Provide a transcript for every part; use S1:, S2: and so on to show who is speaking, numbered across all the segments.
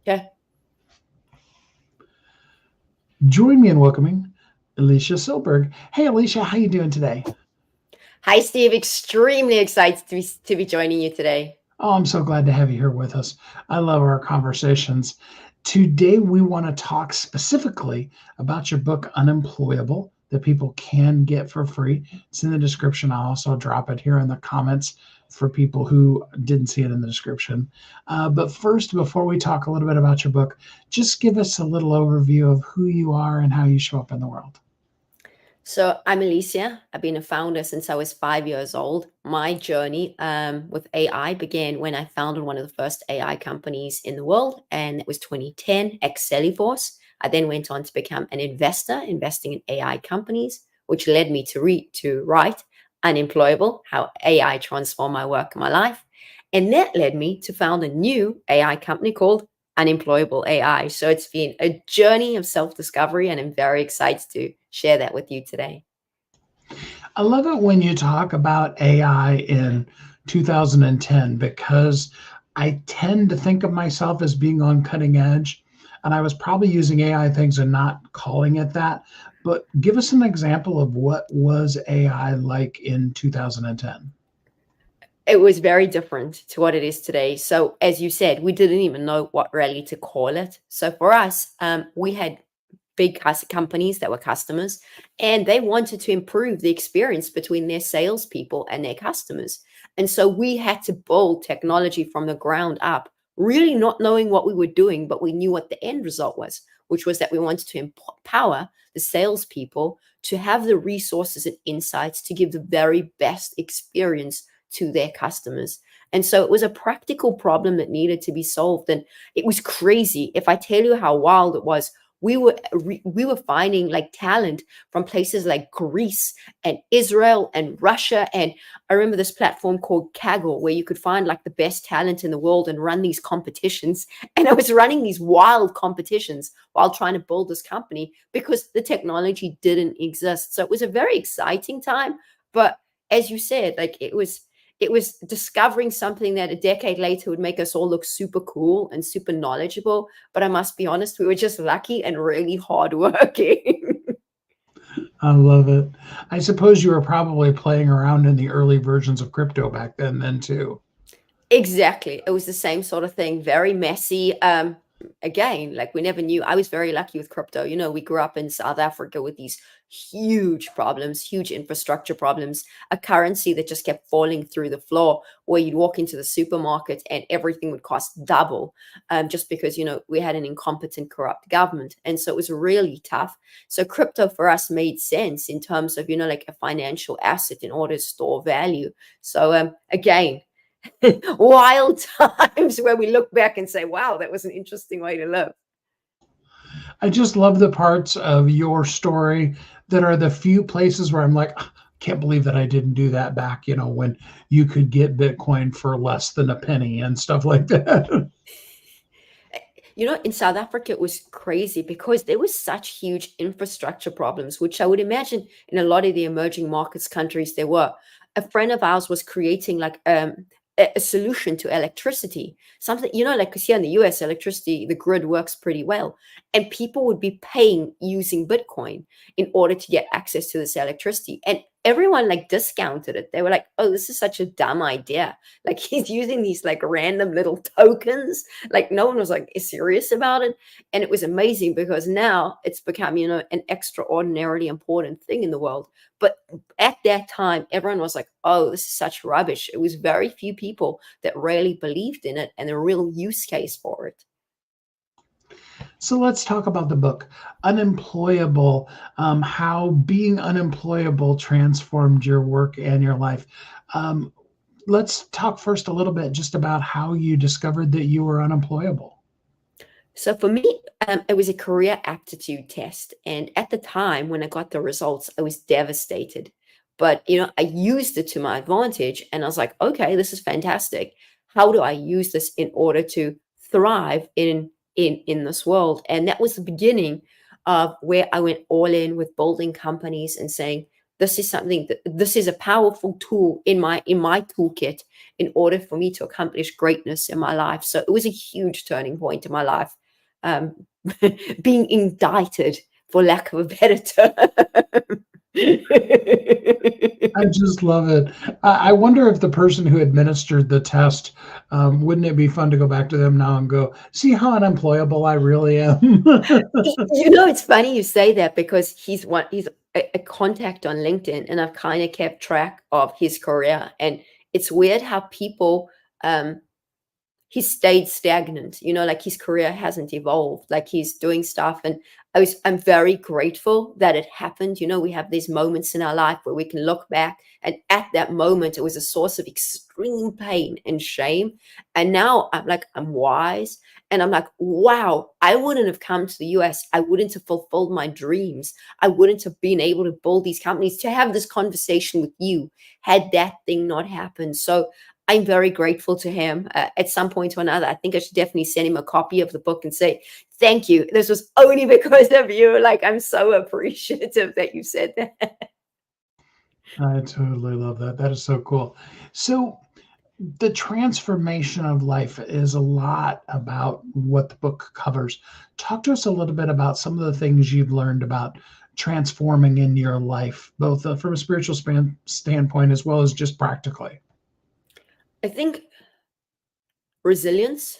S1: Yeah.
S2: Join me in welcoming Alysia Silberg. Hey, Alysia, how you doing today?
S1: Hi, Steve. Extremely excited to be joining you today.
S2: Oh, I'm so glad to have you here with us. I love our conversations. Today, we want to talk specifically about your book, Unemployable, that people can get for free. It's in the description. I'll also drop it here in the comments for people who didn't see it in the description. But first, before we talk a little bit about your book, just give us a little overview of who you are and how you show up in the world.
S1: So I'm Alysia. I've been a founder since I was 5 years old. My journey with AI began when I founded one of the first AI companies in the world, and it was 2010, Excelliforce. I then went on to become an investor, investing in AI companies, which led me to write Unemployable, how AI transformed my work and my life. And that led me to found a new AI company called Unemployable AI. So it's been a journey of self discovery, and I'm very excited to share that with you today.
S2: I love it when you talk about AI in 2010 because I tend to think of myself as being on cutting edge. And I was probably using AI things and not calling it that. But give us an example of what was AI like in 2010.
S1: It was very different to what it is today. So, as you said, we didn't even know what really to call it. So, for us, we had big companies that were customers, and they wanted to improve the experience between their salespeople and their customers. And so we had to build technology from the ground up, really not knowing what we were doing, but we knew what the end result was, which was that we wanted to empower the salespeople to have the resources and insights to give the very best experience to their customers. And so it was a practical problem that needed to be solved. And it was crazy. If I tell you how wild it was, we were finding like talent from places like Greece and Israel and Russia. And I remember this platform called Kaggle where you could find like the best talent in the world and run these competitions. And I was running these wild competitions while trying to build this company because the technology didn't exist. So it was a very exciting time. But as you said, like it was discovering something that a decade later would make us all look super cool and super knowledgeable. But I must be honest, we were just lucky and really hardworking.
S2: I love it. I suppose you were probably playing around in the early versions of crypto back then too.
S1: Exactly. It was the same sort of thing, very messy. Again, like we never knew. I was very lucky with crypto. We grew up in South Africa with these huge problems, huge infrastructure problems, a currency that just kept falling through the floor, where you'd walk into the supermarket and everything would cost double, just because, we had an incompetent, corrupt government. And so it was really tough. So crypto for us made sense in terms of, like a financial asset in order to store value. So again, wild times where we look back and say, wow, that was an interesting way to live.
S2: I just love the parts of your story that are the few places where I'm like, "Ah, can't believe that I didn't do that back, when you could get Bitcoin for less than a penny and stuff like that."
S1: In South Africa, it was crazy because there was such huge infrastructure problems, which I would imagine in a lot of the emerging markets countries there were. A friend of ours was creating like a solution to electricity, something, like because here in the US, electricity, the grid works pretty well. And people would be paying using Bitcoin in order to get access to this electricity. And everyone like discounted it. They were like, oh, this is such a dumb idea. Like he's using these like random little tokens, like no one was like serious about it. And it was amazing because now it's become, an extraordinarily important thing in the world. But at that time, everyone was like, oh, this is such rubbish. It was very few people that really believed in it and a real use case for it.
S2: So let's talk about the book, Unemployable, how being unemployable transformed your work and your life. Um, let's talk first a little bit just about how you discovered that you were unemployable.
S1: So for me, it was a career aptitude test. And at the time when I got the results, I was devastated. But, I used it to my advantage and I was like, okay, this is fantastic. How do I use this in order to thrive in this world? And that was the beginning of where I went all in with building companies and saying, this is something that this is a powerful tool in my toolkit in order for me to accomplish greatness in my life. So it was a huge turning point in my life, um, being indicted, for lack of a better term.
S2: I just love it. I wonder if the person who administered the test, wouldn't it be fun to go back to them now and go, see how unemployable I really am?
S1: It's funny you say that, because he's a contact on LinkedIn, and I've kind of kept track of his career, and it's weird how people, um, he stayed stagnant, like his career hasn't evolved, like he's doing stuff. And I'm very grateful that it happened. We have these moments in our life where we can look back, and at that moment it was a source of extreme pain and shame. And now I'm wise, and I'm like, wow, I wouldn't have come to the US. I wouldn't have fulfilled my dreams. I wouldn't have been able to build these companies, to have this conversation with you, had that thing not happened. So I'm very grateful to him. At some point or another, I think I should definitely send him a copy of the book and say, thank you. This was only because of you. Like, I'm so appreciative that you said that.
S2: I totally love that. That is so cool. So, the transformation of life is a lot about what the book covers. Talk to us a little bit about some of the things you've learned about transforming in your life, both from a spiritual standpoint as well as just practically.
S1: I think resilience,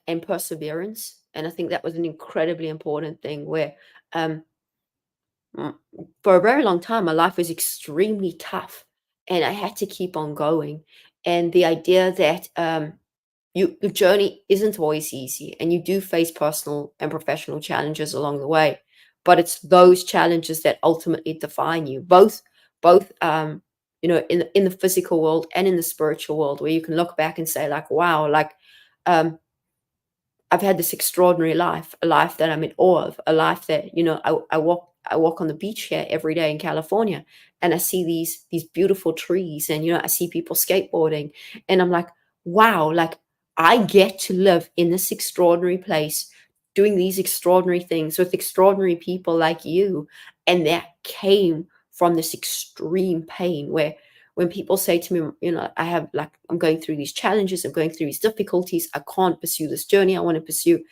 S1: and perseverance. And I think that was an incredibly important thing where, um, mm, for a very long time, my life was extremely tough, and I had to keep on going. And the idea that, your journey isn't always easy, and you do face personal and professional challenges along the way, but it's those challenges that ultimately define you, both in the physical world and in the spiritual world, where you can look back and say, like, wow, um I've had this extraordinary life, a life that I'm in awe of, a life that, I walk on the beach here every day in California, and I see these beautiful trees, and I see people skateboarding, and I'm like, wow, like, I get to live in this extraordinary place, doing these extraordinary things with extraordinary people like you. And that came from this extreme pain, where when people say to me, I'm going through these challenges, I'm going through these difficulties, I can't pursue this journey I want to pursue.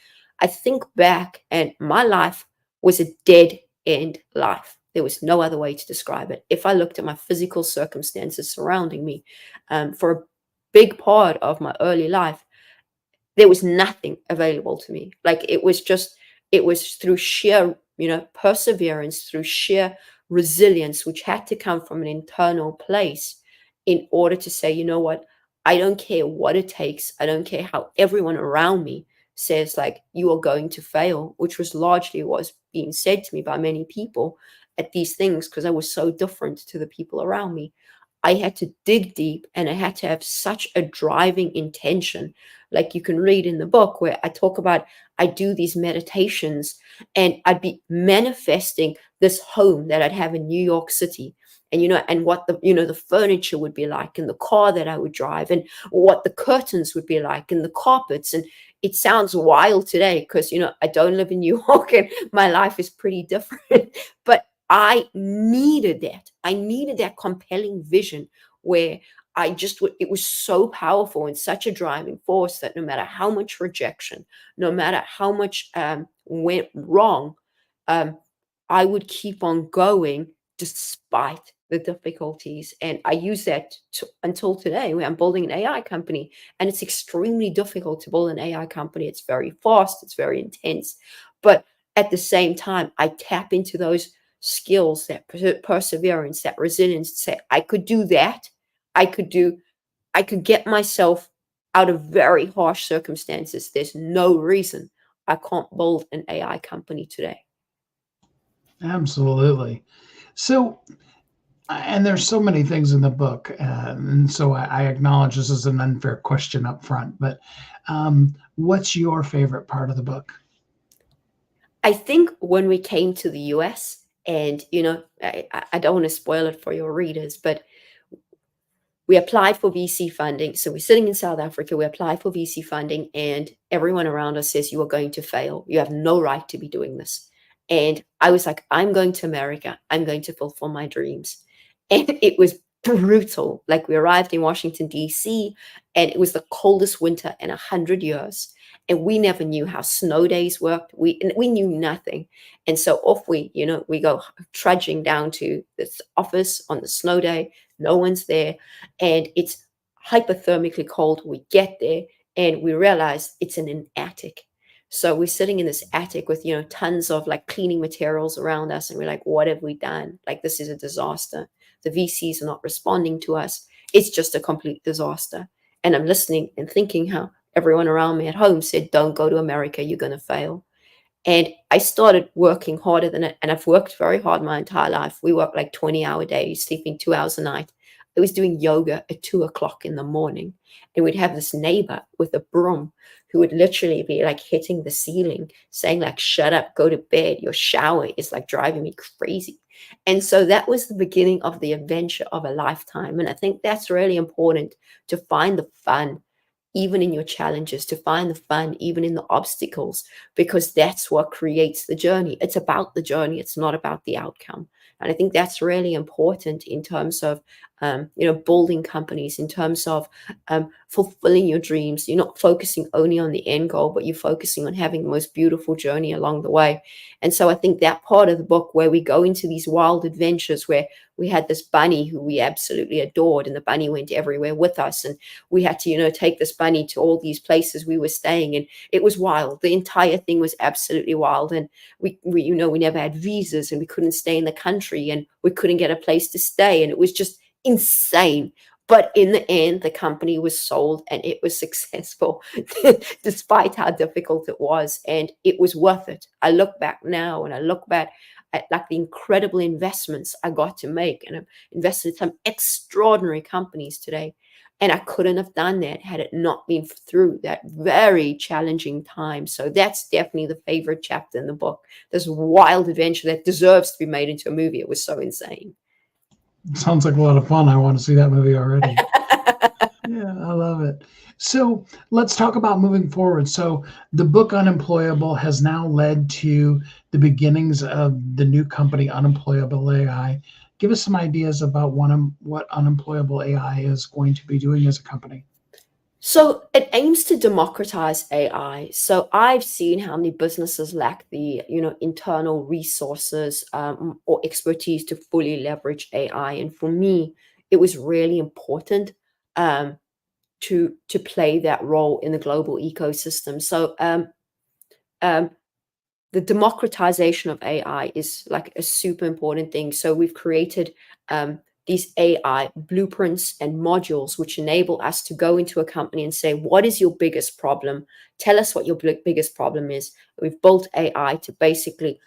S1: I think back, and my life was a dead end life. There was no other way to describe it. If I looked at my physical circumstances surrounding me, for a big part of my early life, there was nothing available to me. Like, it was through sheer, perseverance, through sheer resilience, which had to come from an internal place, in order to say, you know what, I don't care what it takes. I don't care how everyone around me says, like, you are going to fail, which was largely what was being said to me by many people at these things, because I was so different to the people around me. I had to dig deep, and I had to have such a driving intention. Like, you can read in the book where I talk about, I do these meditations, and I'd be manifesting this home that I'd have in New York City. And and what the furniture would be like, and the car that I would drive, and what the curtains would be like, and the carpets. And it sounds wild today, because I don't live in New York, and my life is pretty different. But I needed that. I needed that compelling vision, where it was so powerful and such a driving force, that no matter how much rejection, no matter how much went wrong, um, I would keep on going despite the difficulties. And I use that until today, where I'm building an AI company, and it's extremely difficult to build an AI company. It's very fast, it's very intense. But at the same time, I tap into those skills, that perseverance, that resilience, to say, I could do that. I could do, I could get myself out of very harsh circumstances. There's no reason I can't build an AI company today.
S2: Absolutely. So, and there's so many things in the book, and so I acknowledge this is an unfair question up front, but what's your favorite part of the book?
S1: I think when we came to the US, and I don't want to spoil it for your readers, but we applied for VC funding. So we're sitting in South Africa, we applied for VC funding, and everyone around us says, you are going to fail. You have no right to be doing this. And I was like, I'm going to America. I'm going to fulfill my dreams. And it was brutal. Like, we arrived in Washington, D.C., and it was the coldest winter in 100 years. And we never knew how snow days worked. We knew nothing. And so off we go trudging down to this office on the snow day. No one's there. And it's hypothermically cold. We get there and we realize it's in an attic. So we're sitting in this attic with, tons of like cleaning materials around us. And we're like, what have we done? Like, this is a disaster. The VCs are not responding to us. It's just a complete disaster. And I'm listening and thinking how everyone around me at home said, don't go to America, you're going to fail. And I started working harder than it. And I've worked very hard my entire life. We work like 20-hour days, sleeping 2 hours a night. I was doing yoga at 2 o'clock in the morning. And we'd have this neighbor with a broom who would literally be like hitting the ceiling, saying like, shut up, go to bed. Your shower is like driving me crazy. And so that was the beginning of the adventure of a lifetime. And I think that's really important, to find the fun even in your challenges, to find the fun even in the obstacles, because that's what creates the journey. It's about the journey. It's not about the outcome. And I think that's really important in terms of, building companies, in terms of fulfilling your dreams. You're not focusing only on the end goal, but you're focusing on having the most beautiful journey along the way. And so I think that part of the book where we go into these wild adventures, where we had this bunny who we absolutely adored, and the bunny went everywhere with us. And we had to, take this bunny to all these places we were staying. And it was wild. The entire thing was absolutely wild. And we never had visas, and we couldn't stay in the country, and we couldn't get a place to stay. And it was just insane. But in the end, the company was sold and it was successful, despite how difficult it was. And it was worth it. I look back now and I look back at like the incredible investments I got to make, and I've invested in some extraordinary companies today. And I couldn't have done that had it not been through that very challenging time. So that's definitely the favorite chapter in the book. This wild adventure that deserves to be made into a movie. It was so insane.
S2: Sounds like a lot of fun. I want to see that movie already. Yeah, I love it. So let's talk about moving forward. So the book Unemployable has now led to the beginnings of the new company Unemployable AI. Give us some ideas about what Unemployable AI is going to be doing as a company.
S1: So it aims to democratize AI. So I've seen how many businesses lack the, internal resources or expertise to fully leverage AI. And for me, it was really important um, to play that role in the global ecosystem. So um, the democratization of AI is like a super important thing. So we've created these AI blueprints and modules which enable us to go into a company and say, what is your biggest problem? Tell us what your biggest problem is. We've built AI to basically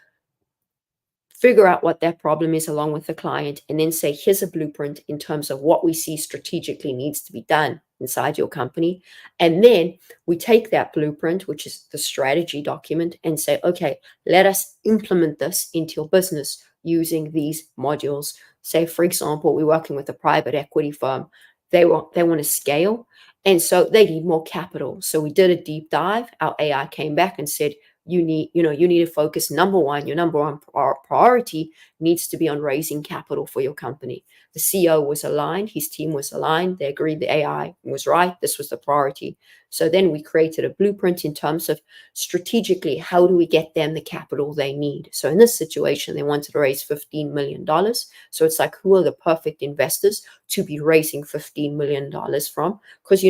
S1: figure out what that problem is along with the client, and then say, here's a blueprint in terms of what we see strategically needs to be done inside your company. And then we take that blueprint, which is the strategy document, and say, okay, let us implement this into your business using these modules. Say, for example, we're working with a private equity firm. They want to scale, and so they need more capital. So we did a deep dive. Our AI came back and said, you need to focus. Your number one priority needs to be on raising capital for your company. The CEO was aligned, his team was aligned, they agreed the AI was right, this was the priority. So then we created a blueprint in terms of strategically, how do we get them the capital they need? So in this situation, they wanted to raise $15 million. So it's like, who are the perfect investors to be raising $15 million from? Because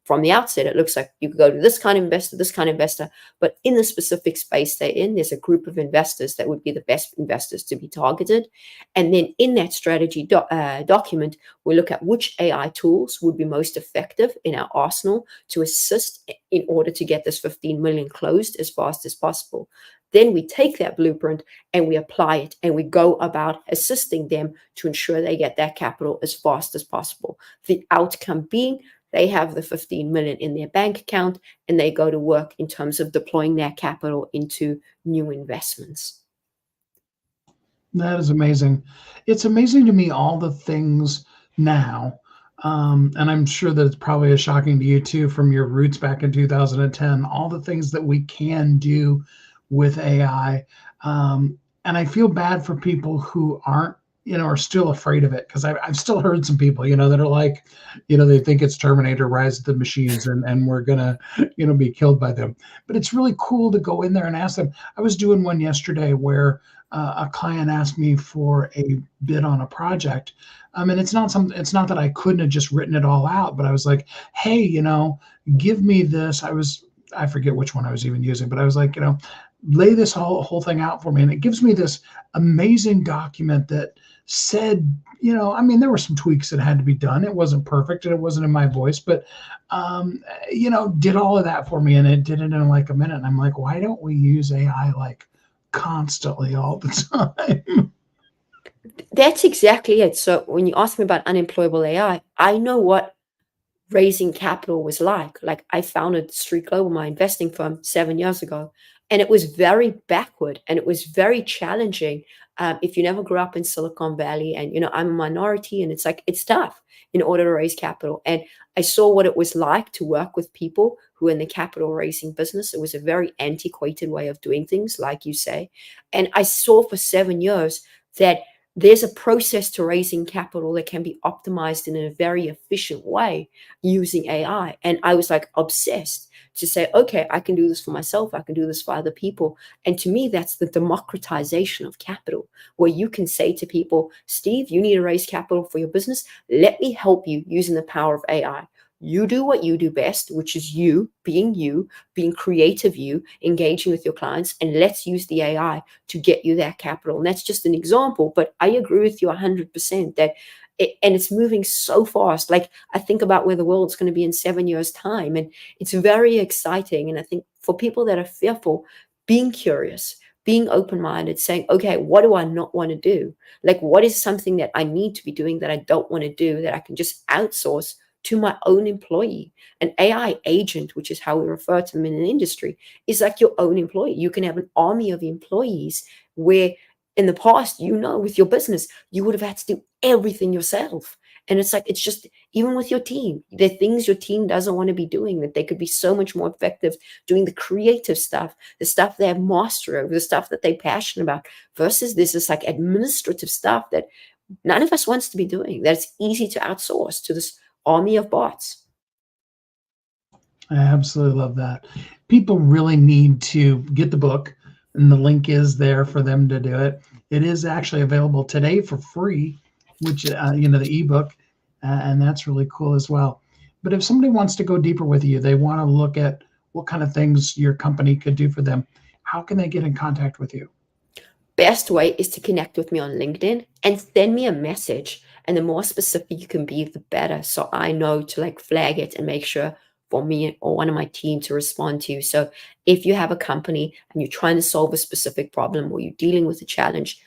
S1: from the outset, it looks like you could go to this kind of investor, but in the specific space they're in, there's a group of investors that would be the best investors to be targeted. And then in that strategy document, we look at which AI tools would be most effective in our arsenal to assist in order to get this 15 million closed as fast as possible. Then we take that blueprint and we apply it, and we go about assisting them to ensure they get that capital as fast as possible. The outcome being, they have the 15 million in their bank account, and they go to work in terms of deploying their capital into new investments.
S2: That is amazing. It's amazing to me, all the things now, and I'm sure that it's probably as shocking to you too, from your roots back in 2010, all the things that we can do with AI. And I feel bad for people who aren't are still afraid of it, because I've still heard some people, that are like, they think it's Terminator, Rise of the Machines, and we're gonna, be killed by them. But it's really cool to go in there and ask them. I was doing one yesterday where a client asked me for a bid on a project, and it's not that I couldn't have just written it all out, but I was like, hey, give me this. I forget which one I was even using, but I was like, lay this whole thing out for me, and it gives me this amazing document that said, there were some tweaks that had to be done. It wasn't perfect and it wasn't in my voice, but did all of that for me, and it did it in like a minute. And I'm like, why don't we use AI like constantly all the time?
S1: That's exactly it. So when you ask me about unemployable AI, I know what raising capital was like. Like I founded Street Global, my investing firm, 7 years ago, and it was very backward and it was very challenging. If you never grew up in Silicon Valley, and I'm a minority, and it's like it's tough in order to raise capital. And I saw what it was like to work with people who are in the capital raising business. It was a very antiquated way of doing things, like you say. And I saw for 7 years that there's a process to raising capital that can be optimized in a very efficient way using AI. And I was like obsessed to say, okay, I can do this for myself. I can do this for other people. And to me, that's the democratization of capital, where you can say to people, Steve, you need to raise capital for your business. Let me help you using the power of AI. You do what you do best, which is you, being creative, you engaging with your clients, and let's use the AI to get you that capital. And that's just an example, but I agree with you 100% that and it's moving so fast. Like I think about where the world's going to be in 7 years' time, and it's very exciting. And I think for people that are fearful, being curious, being open-minded, saying, okay, what do I not want to do? Like, what is something that I need to be doing that I don't want to do, that I can just outsource to my own employee? An AI agent, which is how we refer to them in an industry, is like your own employee. You can have an army of employees where in the past, with your business, you would have had to do everything yourself. And it's like, it's just, even with your team, the things your team doesn't want to be doing, that they could be so much more effective doing the creative stuff, the stuff they have mastery over, the stuff that they're passionate about, versus this like administrative stuff that none of us wants to be doing, that's easy to outsource to this army of bots.
S2: I absolutely love that. People really need to get the book, and the link is there for them to do it. It is actually available today for free, which, the ebook, and that's really cool as well. But if somebody wants to go deeper with you, they want to look at what kind of things your company could do for them, how can they get in contact with you?
S1: Best way is to connect with me on LinkedIn and send me a message. And the more specific you can be, the better. So I know to like flag it and make sure for me or one of my team to respond to you. So if you have a company and you're trying to solve a specific problem, or you're dealing with a challenge,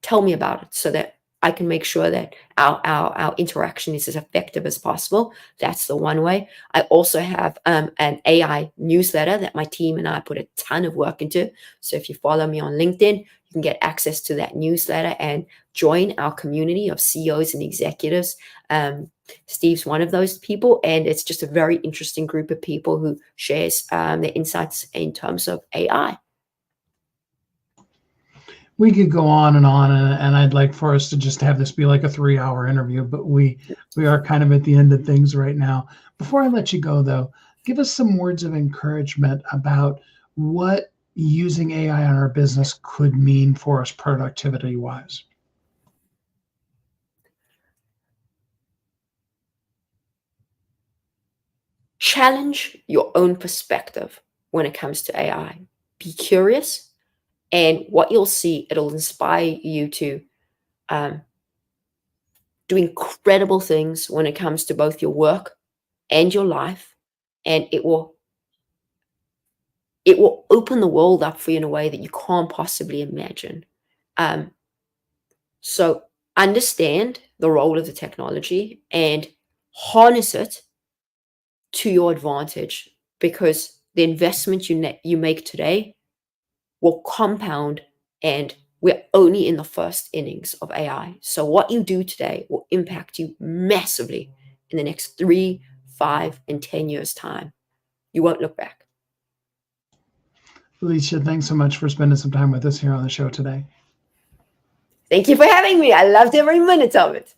S1: tell me about it so that I can make sure that our interaction is as effective as possible. That's the one way. I also have an AI newsletter that my team and I put a ton of work into. So if you follow me on LinkedIn, you can get access to that newsletter and join our community of CEOs and executives. Steve's one of those people, and it's just a very interesting group of people who shares their insights in terms of AI.
S2: We could go on, and I'd like for us to just have this be like a 3-hour interview, but we are kind of at the end of things right now. Before I let you go, though, give us some words of encouragement about what using AI on our business could mean for us productivity wise.
S1: Challenge your own perspective when it comes to AI. Be curious, and what you'll see, it'll inspire you to do incredible things when it comes to both your work and your life, and it will open the world up for you in a way that you can't possibly imagine. Um, so understand the role of the technology and harness it to your advantage, because the investment you make today will compound, and we're only in the first innings of AI. So what you do today will impact you massively in the next 3, 5, and 10 years' time. You won't look back.
S2: Alysia, thanks so much for spending some time with us here on the show today.
S1: Thank you for having me. I loved every minute of it.